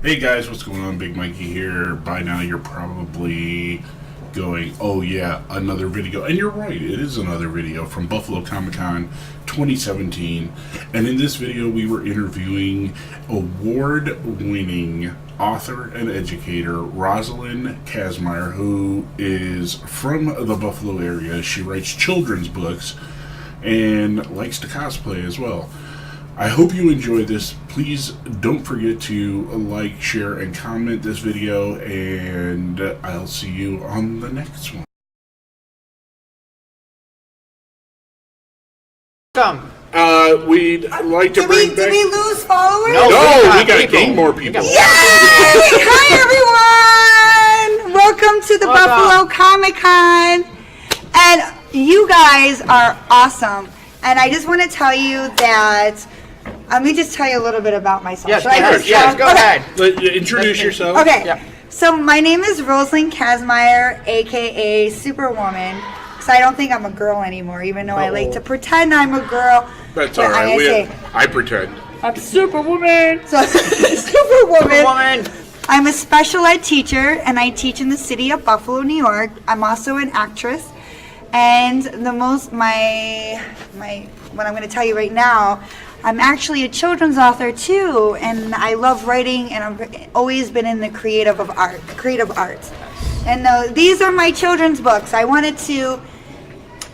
Hey guys, what's going on? Big Mikey here. By now you're probably going, oh yeah, another video. And you're right, it is another video from Buffalo Comic Con 2017. And in this video we were interviewing award-winning author and educator Roselyn Kasmire, who is from the Buffalo area. She writes children's books and likes to cosplay as well. I hope you enjoyed this. Please don't forget to like, share, and comment this video, and I'll see you on the next one. We'd like to bring back... Did we lose followers? No, we gotta gain more people. Yay! Hi, everyone! Welcome to the Buffalo Comic Con. And you guys are awesome. And I just want to tell you that... Let me just tell you a little bit about myself. Yes, go ahead. Introduce yourself. Okay. Yeah. So my name is Roselyn Kasmire, a.k.a. Superwoman. Because I don't think I'm a girl anymore, even though I like to pretend I'm a girl. That's all right. I pretend. I'm Superwoman. So, Superwoman. I'm a special ed teacher, and I teach in the city of Buffalo, New York. I'm also an actress. And what I'm going to tell you right now, I'm actually a children's author too, and I love writing, and I've always been in the creative arts. And these are my children's books. I wanted to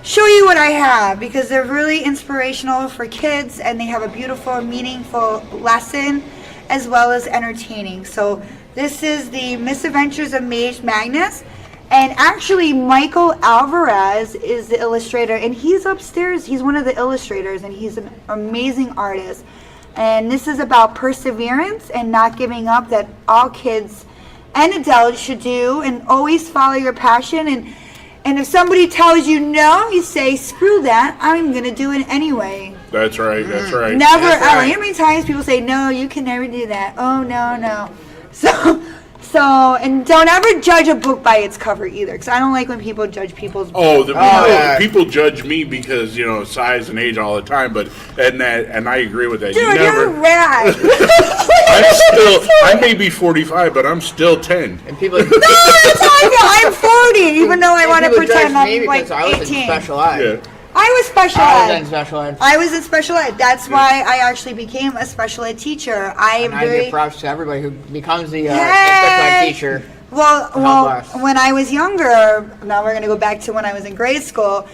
show you what I have because they're really inspirational for kids, and they have a beautiful, meaningful lesson as well as entertaining. So this is the Misadventures of Mage Magnus. And actually, Michael Alvarez is the illustrator, and he's upstairs. He's one of the illustrators, and he's an amazing artist. And this is about perseverance and not giving up, that all kids and adults should do, and always follow your passion. And if somebody tells you no, you say, screw that, I'm going to do it anyway. That's right, that's right. Never, ever. How many times people say, no, you can never do that. Oh, no. So, and don't ever judge a book by its cover either, because I don't like when people judge people's books. People judge me because, size and age all the time, and I agree with that. Dude, you're rad. I may be 45, but I'm still 10. And people No, I'm 40, even though I want to pretend I'm like 18. I was in special ed. Yeah. I was special ed. I was in special ed. I was in special ed. That's why I actually became a special ed teacher. I give props to everybody who becomes the special ed teacher. Well, when I was younger, now we're going to go back to when I was in grade school,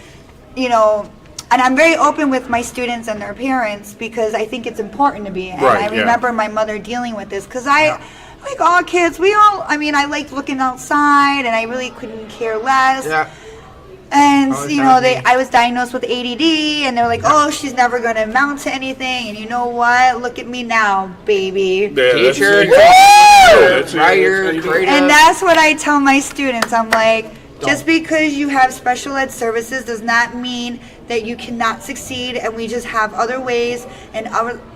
and I'm very open with my students and their parents because I think it's important to be. And I remember my mother dealing with this because like all kids, I liked looking outside, and I really couldn't care less. Yeah. And I was diagnosed with ADD, and they're like, "Oh, she's never going to amount to anything." And you know what? Look at me now, baby. Teacher, writer, creative. And that's what I tell my students. I'm like, just because you have special ed services does not mean that you cannot succeed. And we just have other ways and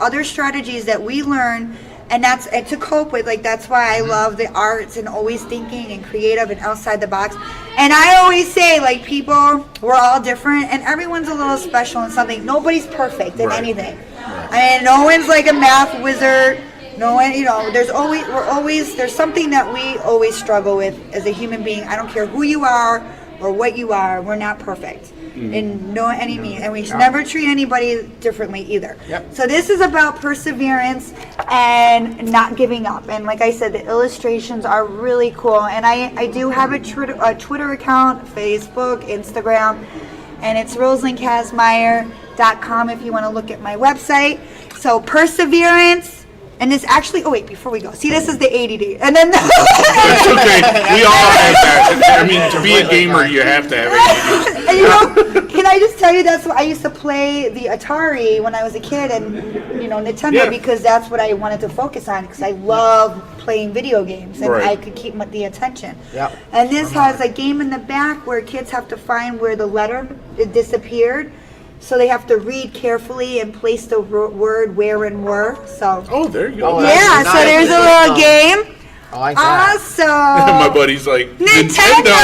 other strategies that we learn. And that's to cope with. Like, that's why I love the arts and always thinking and creative and outside the box. And I always say, like, people, we're all different, and everyone's a little special in something. Nobody's perfect in anything. And no one's like a math wizard. No one, there's something that we always struggle with as a human being. I don't care who you are or what you are. We're not perfect. In no any means, and we should never treat anybody differently either. Yep. So this is about perseverance and not giving up. And like I said, the illustrations are really cool. And I do have a Twitter account, Facebook, Instagram, and it's RoselynKasmire.com if you want to look at my website. So perseverance. And this actually, before we go, see, this is the ADD. And then That's okay. We all have that. I mean, to be a gamer, you have to have ADD. And can I just tell you, that's what I used to play the Atari when I was a kid, and Nintendo, because that's what I wanted to focus on, because I love playing video games, and I could keep the attention. Yep. And this has a game in the back where kids have to find where the letter disappeared. So they have to read carefully and place the word where and were. So. Oh, there you go. Yeah, so there's a little game. I like that. Awesome. My buddy's like, Nintendo!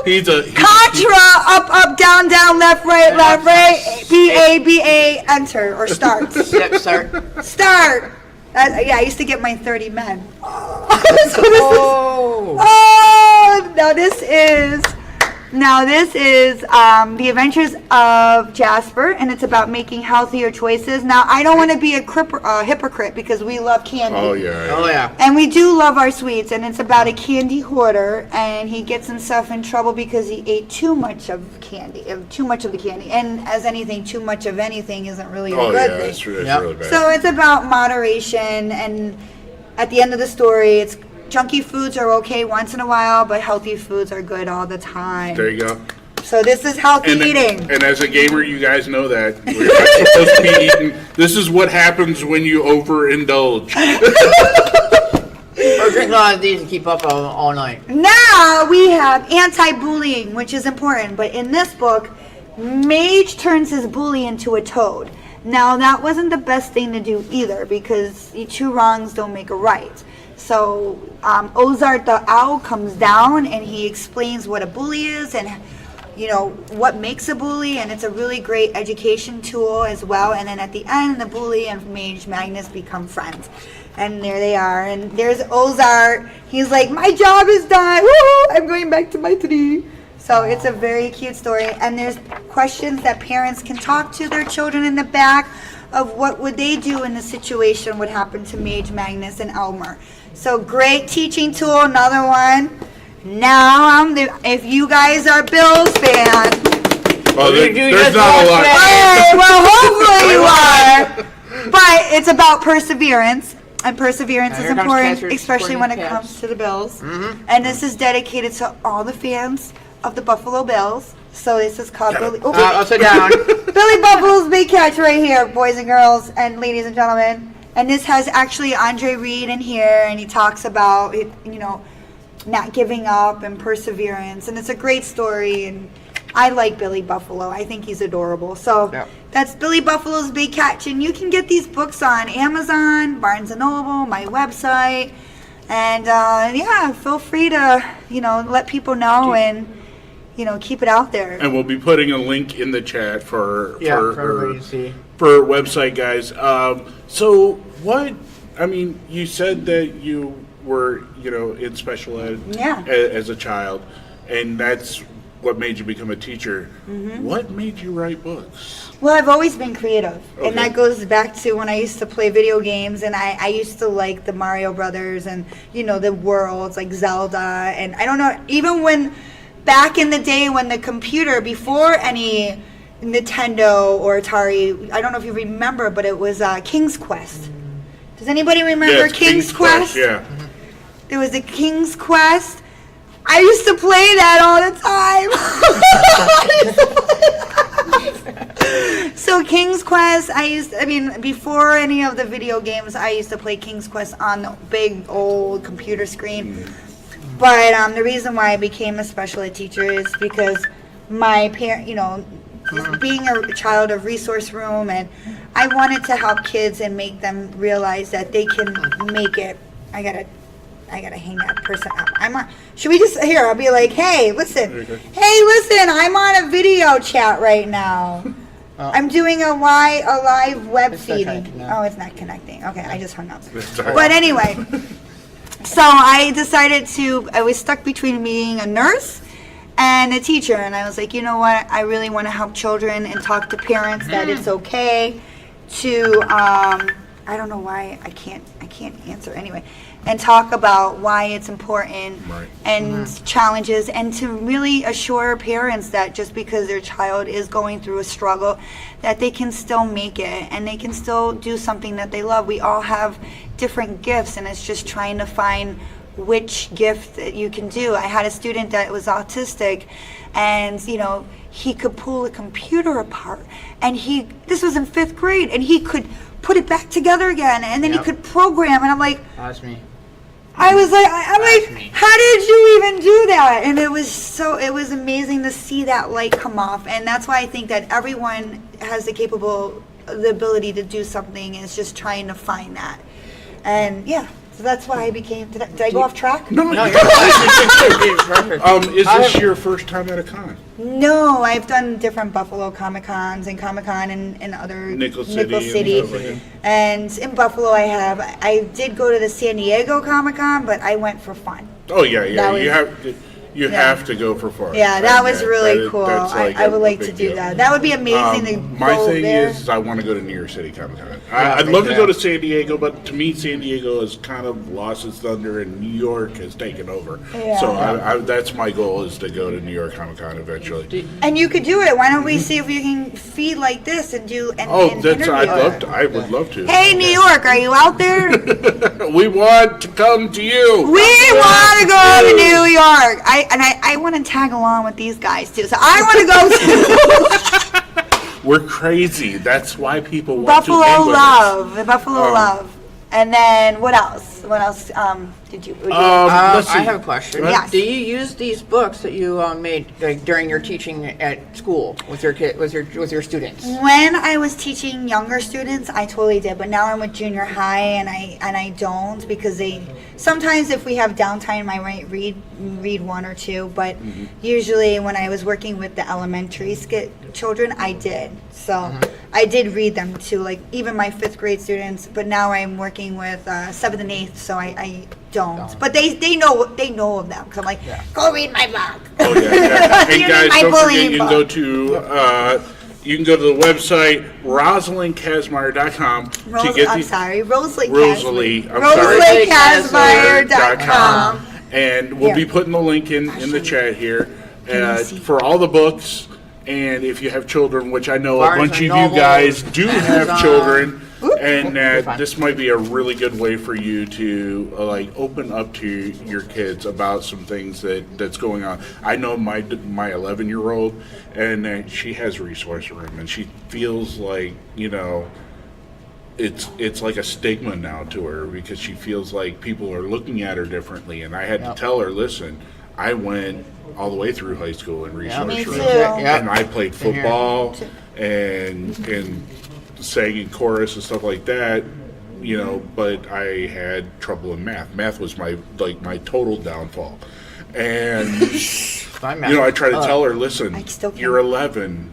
He's Contra, up, down, left, right, B, A, enter, or start. Yep, start. Start. Yeah, I used to get my 30 men. Now this is The Adventures of Jasper, and it's about making healthier choices. Now, I don't want to be a hypocrite because we love candy. Oh yeah. And we do love our sweets, and it's about a candy hoarder, and he gets himself in trouble because he ate too much of the candy. And as anything, too much of anything isn't really a good thing. It's really bad. So it's about moderation, and at the end of the story, it's junky foods are okay once in a while, but healthy foods are good all the time. There you go. So this is healthy eating. And as a gamer, you guys know that. We're not supposed to be eating. This is what happens when you overindulge. Or drink a lot of these and keep up all night. Now we have anti-bullying, which is important. But in this book, Mage turns his bully into a toad. Now that wasn't the best thing to do either, because two wrongs don't make a right. So Ozark the owl comes down and he explains what a bully is and what makes a bully, and it's a really great education tool as well. And then at the end, the bully and Mage Magnus become friends, and there they are. And there's Ozark. He's like, my job is done. Woo! I'm going back to my tree. So it's a very cute story, and there's questions that parents can talk to their children in the back of what would they do in the situation would happen to Mage Magnus and Elmer. So great teaching tool, another one. Now, if you guys are Bills fans, there's not a lot. Hey, well, hopefully you are. But it's about perseverance, and perseverance is important, especially when it comes to the Bills. Mm-hmm. And this is dedicated to all the fans of the Buffalo Bills. So this is called I'll sit down. Billy Buffalo's Big Catch right here, boys and girls and ladies and gentlemen. And this has actually Andre Reed in here, and he talks about not giving up and perseverance, and it's a great story. And I like Billy Buffalo. I think he's adorable. So that's Billy Buffalo's Big Catch, and you can get these books on Amazon, Barnes and Noble, my website, and feel free to let people know and keep it out there. And we'll be putting a link in the chat for everybody to see. For website guys. So what? I mean, you said that you were in special ed as a child, and that's what made you become a teacher. Mm-hmm. What made you write books? Well, I've always been creative, and that goes back to when I used to play video games, and I used to like the Mario Brothers and the worlds like Zelda, and I don't know, even when back in the day when the computer, before any Nintendo or Atari, I don't know if you remember, but it was King's Quest. Does anybody remember King's Quest? Yeah. There was a King's Quest. I used to play that all the time. So King's Quest, before any of the video games, I used to play King's Quest on the big old computer screen. But the reason why I became a special ed teacher is because my parent, being a child of resource room, and I wanted to help kids and make them realize that they can make it. I gotta hang that person up. Should we just here? I'll be like, hey, listen, I'm on a video chat right now. I'm doing a live web feeding. Oh, it's not connecting. Okay, I just hung up. But anyway, so I decided I was stuck between being a nurse and a teacher, and I was like, you know what? I really want to help children and talk to parents that it's okay to I don't know why I can't answer anyway, and talk about why it's important and challenges, and to really assure parents that just because their child is going through a struggle, that they can still make it and they can still do something that they love. We all have different gifts, and it's just trying to find which gift that you can do. I had a student that was autistic, and he could pull a computer apart, and this was in 5th grade, and he could put it back together again, and then he could program, and I'm like, that's me. I'm like, how did you even do that? And it was amazing to see that light come off, and that's why I think that everyone has the ability to do something, and it's just trying to find that. And So that's why I became. Did I go off track? No, No, you- you're perfect. is this your first time at a con? No, I've done different Buffalo Comic Cons and Comic Con and other Nickel Nickel City City. and stuff like that. And in Buffalo, I did go to the San Diego Comic Con, but I went for fun. Oh yeah, That was- you have to go for fun. Yeah, that was really That is- cool. that's I would a like to big do deal. that. That would be amazing to My go thing there. is I want to go to New York City Comic Con. Yeah, I'd me love to too. go to San Diego, but to me, San Diego has kind of lost its thunder, and New York has taken over. Yeah. So that's my goal, is to go to New York Comic Con eventually. And you could do it. Why don't we see if you can feed like this and do an Oh, an that's interview? I would love to. Hey, New York, are you out there? We want to come to you. We want to go to New York. I want to tag along with these guys too. So I want to go to We're crazy. That's why people want Buffalo to hang with us. Love. The Buffalo Love. And then what else? What else did you? Let's see. I have a question. Yes. Do you use these books that you made during your teaching at school with your with your students? When I was teaching younger students, I totally did. But now I'm with junior high, and I don't, because they sometimes, if we have downtime, I might read one or two. But usually when I was working with the elementary children, I did. So I did read them too, like even my 5th grade students. But now I'm working with 7th and 8th, so I don't. But they know of them, because I'm like, go read my book. Oh, yeah. Hey You guys, need my don't forget bullying you can go to the website RoselynKasmire.com to get the Roselyn Roselyn.com, and we'll be Here. putting the link in the chat here Can you see? for all the books. And if you have children, which I know a Barnes bunch of and you Noble, guys do have Amazon. children, and You're fine. this might be a really good way for you to like open up to your kids about some things that's going on. I know my 11-year-old, and she has a resource room, and she feels like, it's like a stigma now to her, because she feels like people are looking at her differently. And I had to tell her, listen, I went all the way through high school in resource Me room, too. and I played football and sang in chorus and stuff like that, but I had trouble in math. Math was my total downfall. And I try to tell her, listen, I still can't. you're 11,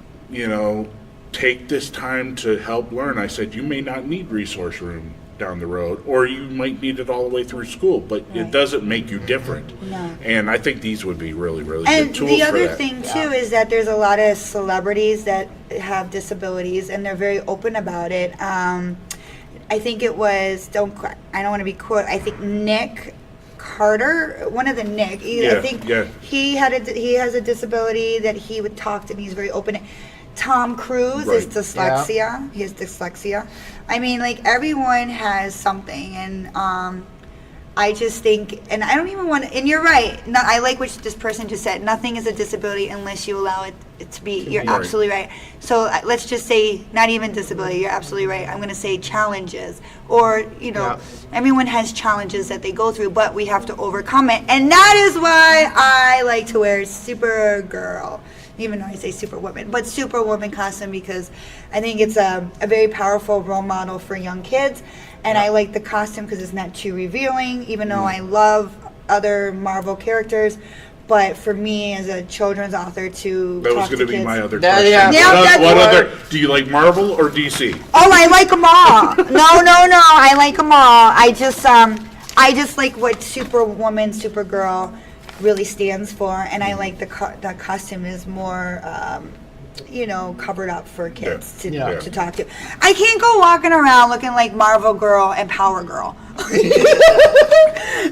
take this time to help learn. I said, you may not need resource room down the road, or you might need it all the way through school, but it doesn't make you different. No. And I think these would be really, really And good tools the for other that. thing too is that there's a lot of celebrities that have disabilities, and they're very open about it. I think it was I don't want to be quoted. I think Nick Carter, one of the Nick. I think he has a disability that he would talk to, and he's very open. Tom Cruise is Right. dyslexia. Yeah. He has dyslexia. I mean, like, everyone has something, and I just think, and I don't even want to, and you're right. No, I like what this person just said. Nothing is a disability unless you allow it to be. You're Right. absolutely right. So let's just say, not even disability. You're absolutely right. I'm going to say challenges, or everyone has challenges that they go through, but we have to overcome it, and that is why I like to wear Supergirl. Even though I say Superwoman, but Superwoman costume, because I think it's a very powerful role model for young kids. And I like the costume because it's not too revealing, even though I love other Marvel characters. But for me, as a children's author, to That was talk going to to be kids, my other Yeah, question. yeah. Yeah, that's what what- other? Do you like Marvel or DC? Oh, I like them all. No, I like them all. I just like what Superwoman, Supergirl really stands for, and I like the costume is more, covered up for kids to talk to. I can't go walking around looking like Marvel Girl and Power Girl.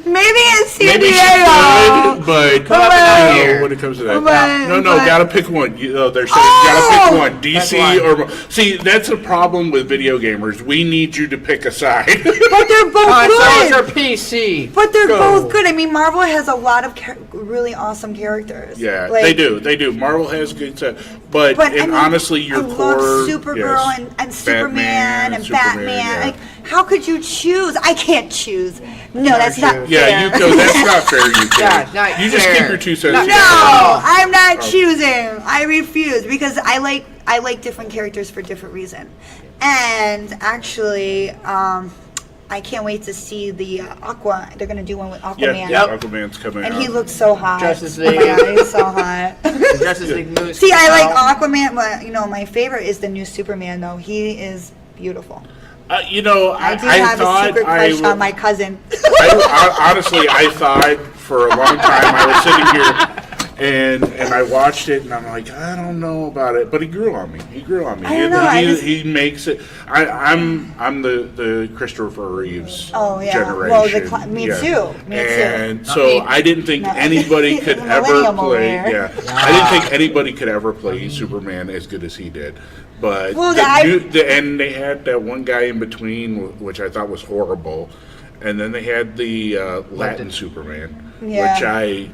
Maybe in San Maybe she Diego. could, but But- when it comes to that, But- no, but- gotta pick one. They're saying Oh! gotta pick one. DC That's or see, that's a problem with video gamers. We need you to pick a side. But they're both So good. it's PC. But they're Go. both good. I mean, Marvel has a lot of really awesome characters. Yeah, Like, they do. Marvel has good stuff, but But I mean, honestly, your I core love Supergirl yes. and Superman and Batman. yeah. Like, how could you choose? I can't choose. No, that's not choose. Yeah, fair. you go. That's not fair. You Yeah, can. not You just fair. keep your 2 cents. Not in. No, fair. I'm not choosing. I refuse, because I like different characters for different reasons. And actually, I can't wait to see the Aqua. They're gonna do one with Yeah, Aquaman. Aquaman's coming And out. he looks so hot. Justice Oh my League. God, he's so hot. The Justice League movie. See, I like Aquaman, but my favorite is the new Superman. Though he is beautiful. I do have a secret crush on my cousin. Honestly, I thought for a long time I was sitting here and I watched it and I'm like, I don't know about it, but he grew on me. He grew on me. I don't know, He makes it. I'm the Christopher Reeves Oh, yeah. generation. Well, me too. Me too. And so I didn't think No. anybody could The ever millennium over play. here. Yeah, I didn't think anybody could ever play Superman as good as he did. But Well, and they had that one guy in between, which I thought was horrible, and then they had the Latin Superman, Yeah. which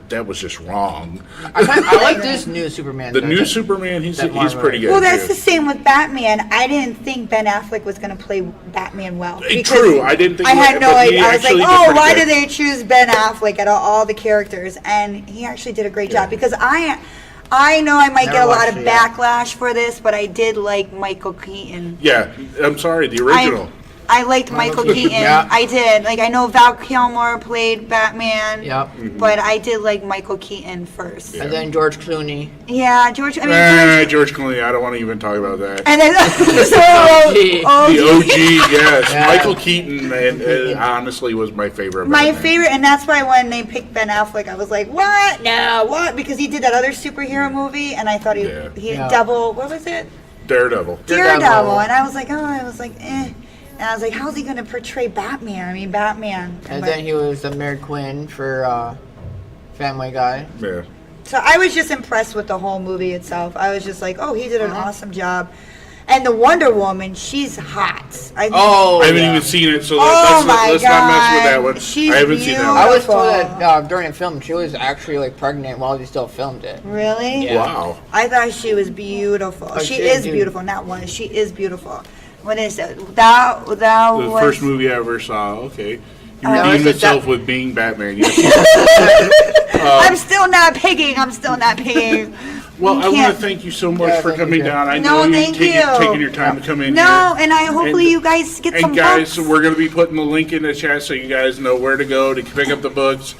that was just wrong. I like this new Superman. The though. new Superman, he's Marvel. pretty good. Well, that's too. the same with Batman. I didn't think Ben Affleck was going to play Batman well. because True, I didn't think I he had would, no but he idea. I was like, actually did oh, pretty why good. did they choose Ben Affleck out of all the characters? And he actually did a great job because I know I might Never get a lot watched of it yet. backlash for this, but I did like Michael Keaton. Yeah, I'm sorry, the original. I liked Michael Keaton. Yeah. I did. Like, I know Val Kilmer played Batman. Yep. But I did like Michael Keaton first. And then George Clooney. Yeah, George. I mean, George Clooney, I don't want to even talk about that. And then OG. The OG, yes. Yeah. Michael Keaton, honestly, was my favorite. My Batman. favorite, and that's why when they picked Ben Affleck, I was like, "What? No, what?" Because he did that other superhero movie, and I thought he Yeah. Devil. What was it? Daredevil. Daredevil. And I was like, eh. And I was like, how's he going to portray Batman? I mean, Batman. And But- then he was the Mayor Quinn for Family Guy. Yeah. so I was just impressed with the whole movie itself. I was just like, oh, he did an awesome job. And the Wonder Woman, she's hot. I haven't even seen it, so let's not mess with that one. She's I haven't seen that I one. was told that during the film she was actually like pregnant while they still filmed it. Really? Yeah. Wow. I thought she was beautiful. Oh, she she is is beautiful. Not one. She is beautiful. What is it? That The was first movie I ever saw. Okay. You No, redeemed it's itself that- with being Batman. Yes. I'm still not pigging. Well, You I want can't- to thank you so much Yeah, for thank coming you. down. I No, know thank you've you. taken your time to come in No, here. and I hopefully you guys get some And guys, books. we're going to be putting the link in the chat so you guys know where to go to pick up the books.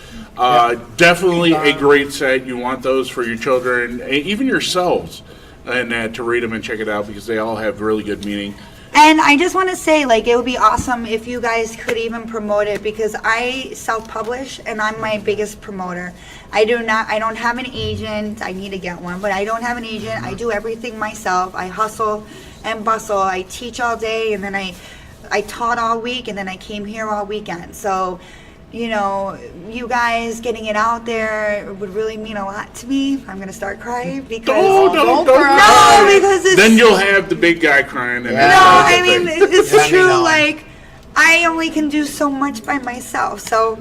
Definitely a great set. You want those for your children, even yourselves, and to read them and check it out because they all have really good meaning. And I just want to say, like, it would be awesome if you guys could even promote it because I self-publish and I'm my biggest promoter. I don't have an agent. I need to get one, but I don't have an agent. I do everything myself. I hustle and bustle. I teach all day and then I taught all week and then I came here all weekend. So, you guys getting it out there would really mean a lot to me. I'm going to start crying because... Don't No, cry. because it's... Then you'll have the big guy crying. And Yeah. No, that's I the mean, thing. it's Let me true, know. like, I only can do so much by myself, so...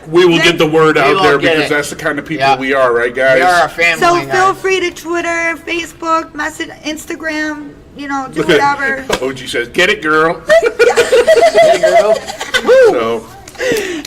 We will get the word out will there get because it. that's the kind of people Yeah. we are, right, guys? We are a family. So guys. feel free to Twitter, Facebook, message, Instagram, do whatever. OG says, "Get it, girl." Hey, girl. So,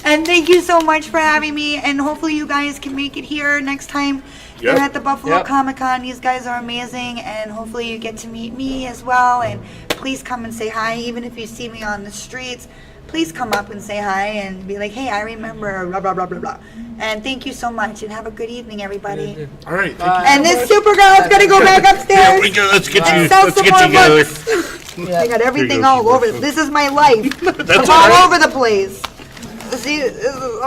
And thank you so much for having me, and hopefully you guys can make it here next time you're Yep. at the Buffalo Yep. Comic Con. These guys are amazing, and hopefully you get to meet me as well, and please come and say hi, even if you see me on the streets. Please come up and say hi and be like, hey, I remember, blah, blah, blah, blah, blah. And thank you so much, and have a good evening, everybody. all right. Thank you. And this Supergirl's gonna go back Yeah, upstairs let's get and you. sell Let's some get more together. books. Yeah. I got everything Here you go, all over. Supergirl. This is my life. That's I'm all all right. over the place. See, this is,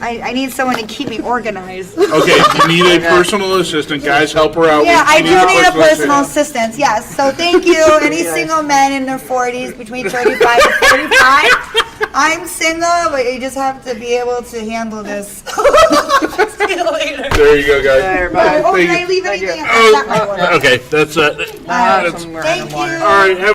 I need someone to keep me organized. Okay, you need a personal assistant, guys. Help her out. Yeah, I We do need a personal assistant. assistant. Yes. So thank you. Any single men in their 40s, between 35 and 45. I'm single, but you just have to be able to handle this. See you later. There you go, guys. Everybody. Oh, Thank did I you. leave Thank you. anything? That's not my order. Okay, that's Some random Thank water. you. all right.